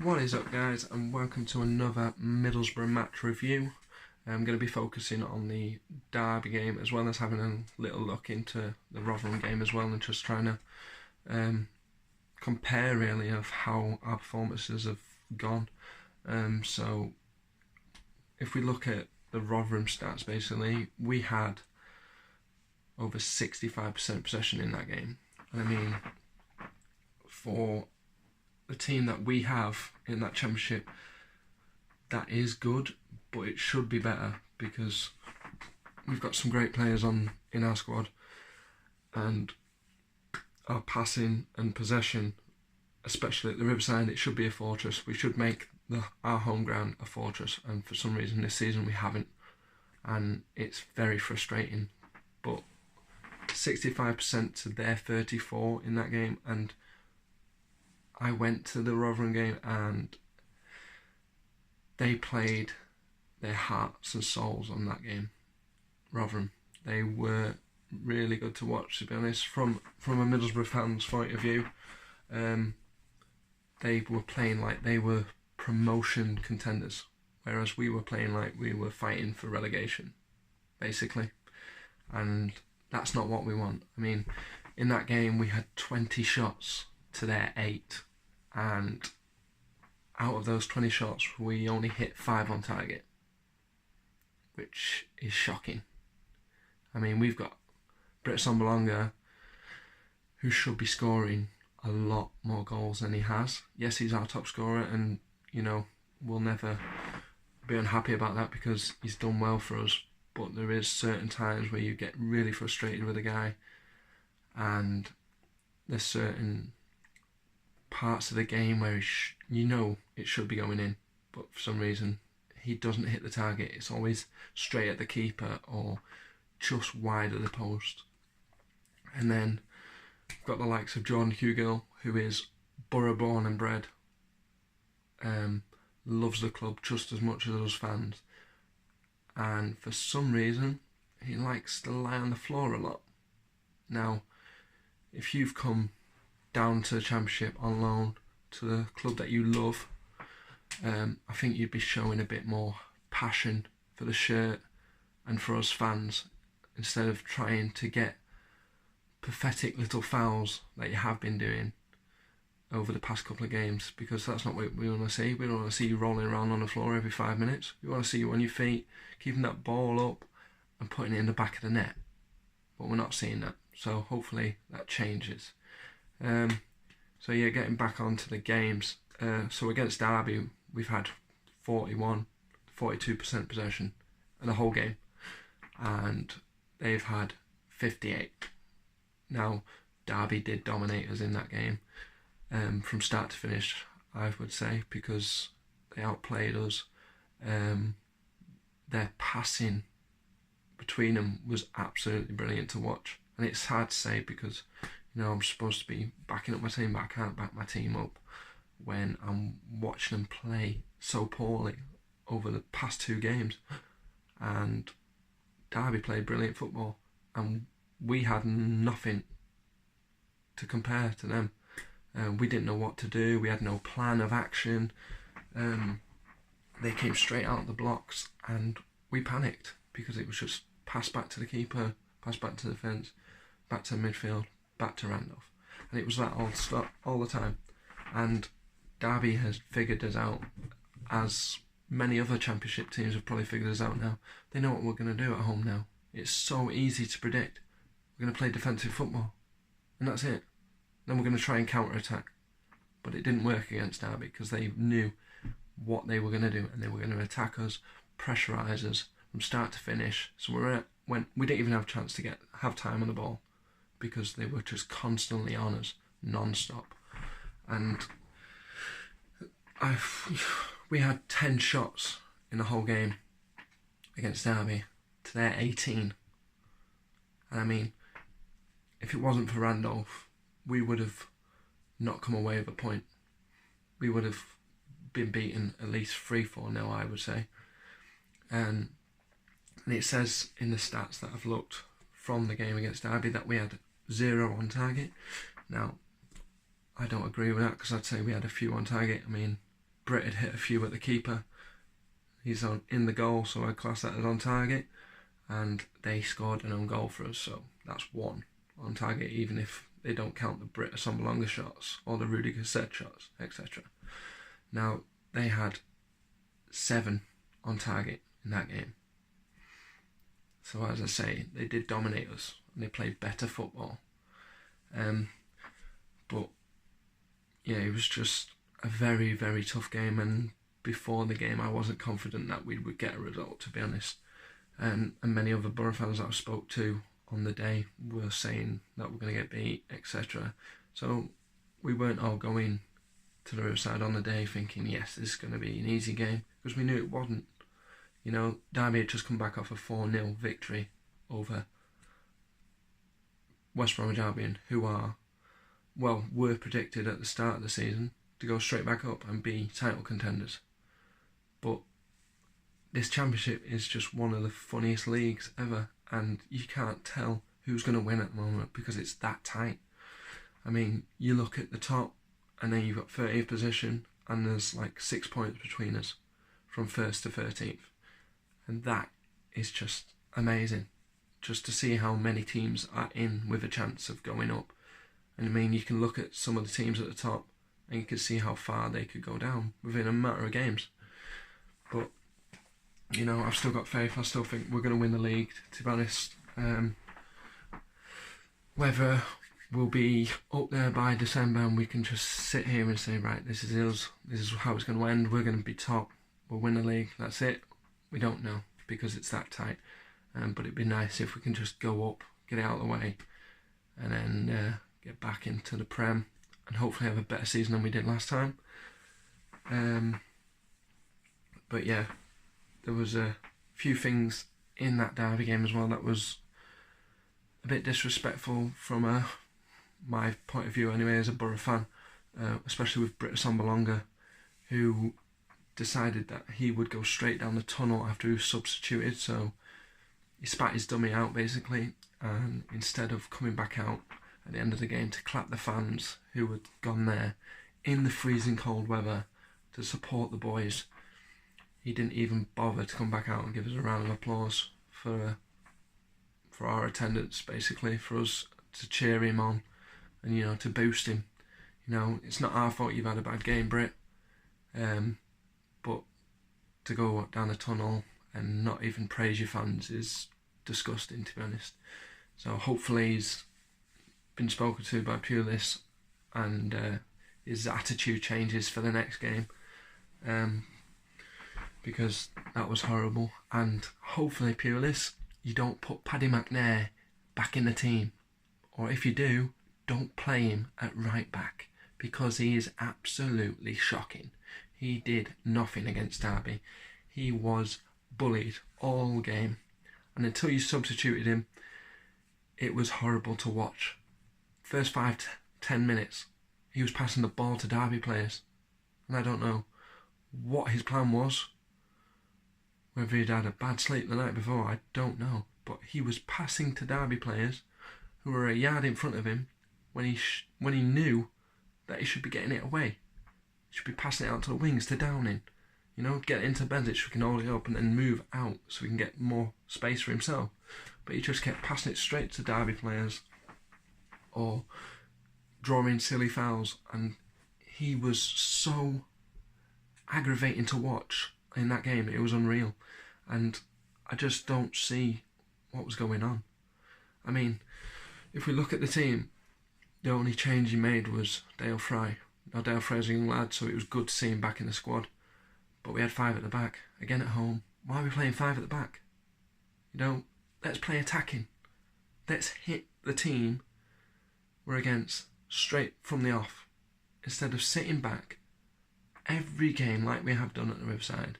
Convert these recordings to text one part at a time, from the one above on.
What is up, guys, and welcome to another Middlesbrough match review. I'm going to be focusing on the Derby game as well as having a little look into the Rotherham game as well, and just trying to compare really of how our performances have gone. So if we look at the Rotherham stats, basically we had over 65% possession in that game. And I mean, for the team that we have in that championship, that is good, but it should be better because we've got some great players in our squad, and our passing and possession, especially at the Riverside, it should be a fortress. We should make our home ground a fortress, and for some reason this season we haven't, and it's very frustrating. But 65% to their 34 in that game, and I went to the Rotherham game and they played their hearts and souls on that game. Rotherham, they were really good to watch, to be honest. From a Middlesbrough fan's point of view, they were playing like they were promotion contenders, whereas we were playing like we were fighting for relegation, basically. And that's not what we want. I mean, in that game we had 20 shots to their 8, and out of those 20 shots we only hit 5 on target, which is shocking. I mean, we've got Britt Sombolonga, who should be scoring a lot more goals than he has. Yes, he's our top scorer, and you know, we'll never be unhappy about that because he's done well for us, but there is certain times where you get really frustrated with a guy, and there's certain parts of the game where you know it should be going in, but for some reason he doesn't hit the target. It's always straight at the keeper or just wide of the post. And then we've got the likes of Jordan Hugill, who is borough born and bred, loves the club just as much as us fans, and for some reason he likes to lie on the floor a lot. Now, if you've come down to the Championship on loan to the club that you love, I think you'd be showing a bit more passion for the shirt and for us fans, instead of trying to get pathetic little fouls that you have been doing over the past couple of games, because that's not what we want to see. We don't want to see you rolling around on the floor every 5 minutes. We want to see you on your feet, keeping that ball up and putting it in the back of the net. But we're not seeing that, so hopefully that changes. So yeah, getting back onto the games. So against Derby, we've had 42% possession in the whole game, and they've had 58. Now, Derby did dominate us in that game, from start to finish, I would say, because they outplayed us. Their passing between them was absolutely brilliant to watch, and it's hard to say because, you know, I'm supposed to be backing up my team, but I can't back my team up when I'm watching them play so poorly over the past 2 games. And Derby played brilliant football, and we had nothing to compare to them. We didn't know what to do. We had no plan of action. They came straight out of the blocks, and we panicked because it was just pass back to the keeper, pass back to the fence, back to midfield, back to Randolph, and it was that all the time. And Derby has figured us out, as many other Championship teams have probably figured us out now. They know what we're going to do at home now. It's so easy to predict. We're going to play defensive football, and that's it. Then we're going to try and counter-attack. But it didn't work against Derby because they knew what they were going to do, and they were going to attack us, pressurise us from start to finish. So when we didn't even have a chance to have time on the ball, because they were just constantly on us, non-stop. And we had 10 shots in the whole game against Derby to their 18. And I mean, if it wasn't for Randolph, we would have not come away with a point. We would have been beaten at least 3-4-0, I would say. And it says in the stats that I've looked from the game against Derby that we had 0 on target. Now, I don't agree with that because I'd say we had a few on target. I mean, Britt had hit a few at the keeper. He's in the goal, so I class that as on target. And they scored an own goal for us, so that's 1 on target, even if they don't count the Britt Assombalonga shots or the Rudiger set shots, etc. Now, they had 7 on target in that game. So as I say, they did dominate us and they played better football. But yeah, it was just a very, very tough game, and before the game I wasn't confident that we would get a result, to be honest. And many other Borough fans that I spoke to on the day were saying that we're going to get beat, etc. So we weren't all going to the Riverside on the day thinking, yes, this is going to be an easy game, because we knew it wasn't. You know, Derby had just come back off a 4-0 victory over West Bromwich Albion, who were predicted at the start of the season to go straight back up and be title contenders. But this championship is just one of the funniest leagues ever, and you can't tell who's going to win at the moment because it's that tight. I mean, you look at the top and then you've got 30th position and there's like 6 points between us from 1st to 13th. And that is just amazing, just to see how many teams are in with a chance of going up. And I mean, you can look at some of the teams at the top and you can see how far they could go down within a matter of games. But, you know, I've still got faith. I still think we're going to win the league, to be honest. Whether we'll be up there by December and we can just sit here and say, right, this is us, this is how it's going to end, we're going to be top, we'll win the league, that's it. We don't know, because it's that tight. But it'd be nice if we can just go up, get it out of the way, and then get back into the Prem and hopefully have a better season than we did last time. But yeah, there was a few things in that Derby game as well that was a bit disrespectful from my point of view anyway as a Borough fan, especially with Britt Assombalonga, who decided that he would go straight down the tunnel after he was substituted. So he spat his dummy out basically, and instead of coming back out at the end of the game to clap the fans who had gone there in the freezing cold weather to support the boys, he didn't even bother to come back out and give us a round of applause for our attendance, basically, for us to cheer him on and, you know, to boost him. You know, it's not our fault you've had a bad game, Britt, but to go down the tunnel and not even praise your fans is disgusting, to be honest. So hopefully he's been spoken to by Pulis and his attitude changes for the next game, because that was horrible. And hopefully, Pulis, you don't put Paddy McNair back in the team, or if you do, don't play him at right back, because he is absolutely shocking. He did nothing against Derby. He was bullied all game, and until you substituted him, it was horrible to watch. First 5 to 10 minutes, he was passing the ball to Derby players, and I don't know what his plan was. Whether he'd had a bad sleep the night before, I don't know. But he was passing to Derby players who were a yard in front of him when he knew that he should be getting it away. He should be passing it out to the wings, to Downing. You know, get it into Benzic so he can hold it up and then move out so he can get more space for himself. But he just kept passing it straight to Derby players or drawing silly fouls. And he was so aggravating to watch in that game. It was unreal. And I just don't see what was going on. I mean, if we look at the team, the only change he made was Dale Fry. Now, Dale Fry's a young lad, so it was good to see him back in the squad. But we had 5 at the back, again at home. Why are we playing 5 at the back? You know, let's play attacking. Let's hit the team we're against straight from the off, instead of sitting back every game like we have done at the Riverside,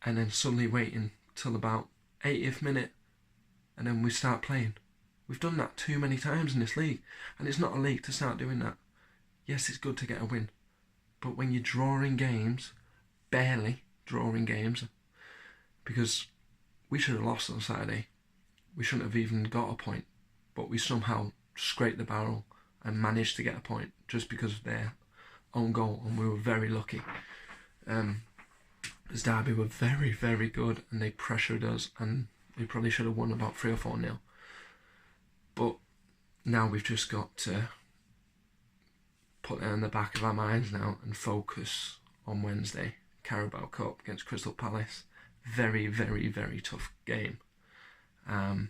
and then suddenly waiting till about 80th minute and then we start playing. We've done that too many times in this league, and it's not a league to start doing that. Yes, it's good to get a win, but when you're drawing games, barely drawing games, because we should have lost on Saturday. We shouldn't have even got a point, but we somehow scraped the barrel and managed to get a point just because of their own goal, and we were very lucky. As Derby were very, very good and they pressured us, and we probably should have won about 3 or 4-0. But now we've just got to put that in the back of our minds now and focus on Wednesday. Carabao Cup against Crystal Palace. Very, very, very tough game. And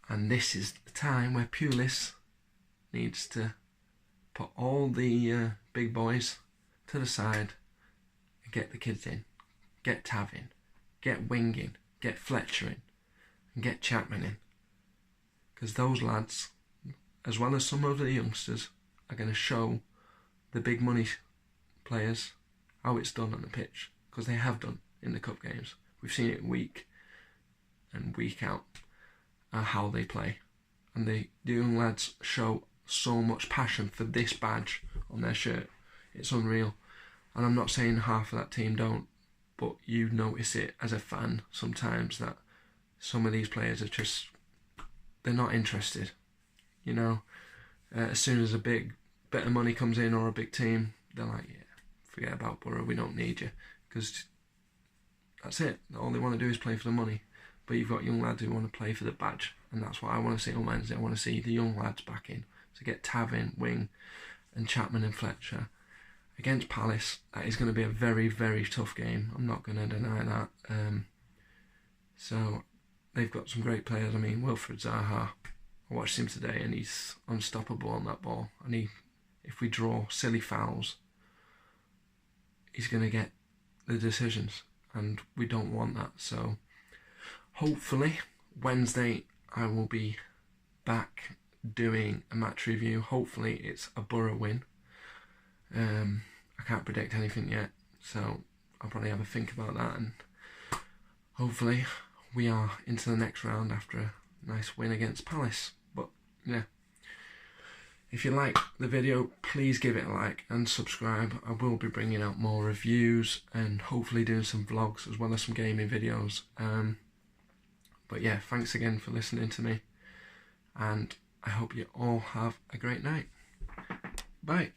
this is the time where Pulis needs to put all the big boys to the side and get the kids in. Get Tav in. Get Wing in. Get Fletcher in. And get Chapman in. Because those lads, as well as some of the youngsters, are going to show the big money players how it's done on the pitch. Because they have done in the cup games. We've seen it week and week out how they play. And the young lads show so much passion for this badge on their shirt. It's unreal. And I'm not saying half of that team don't, but you notice it as a fan sometimes that some of these players are just, they're not interested. You know, as soon as a bit of money comes in or a big team, they're like, yeah, forget about Borough, we don't need you. Because that's it. All they want to do is play for the money. But you've got young lads who want to play for the badge. And that's what I want to see on Wednesday. I want to see the young lads back in. To get Tav in, Wing, and Chapman and Fletcher. Against Palace, that is going to be a very, very tough game. I'm not going to deny that. So, they've got some great players. I mean, Wilfred Zaha, I watched him today and he's unstoppable on that ball. And if we draw silly fouls, he's going to get the decisions. And we don't want that. So, hopefully, Wednesday I will be back doing a match review. Hopefully it's a Borough win. I can't predict anything yet, so I'll probably have a think about that, and hopefully we are into the next round after a nice win against Palace. But yeah, if you like the video, please give it a like and subscribe. I will be bringing out more reviews and hopefully doing some vlogs as well as some gaming videos. But yeah, thanks again for listening to me, and I hope you all have a great night. Bye.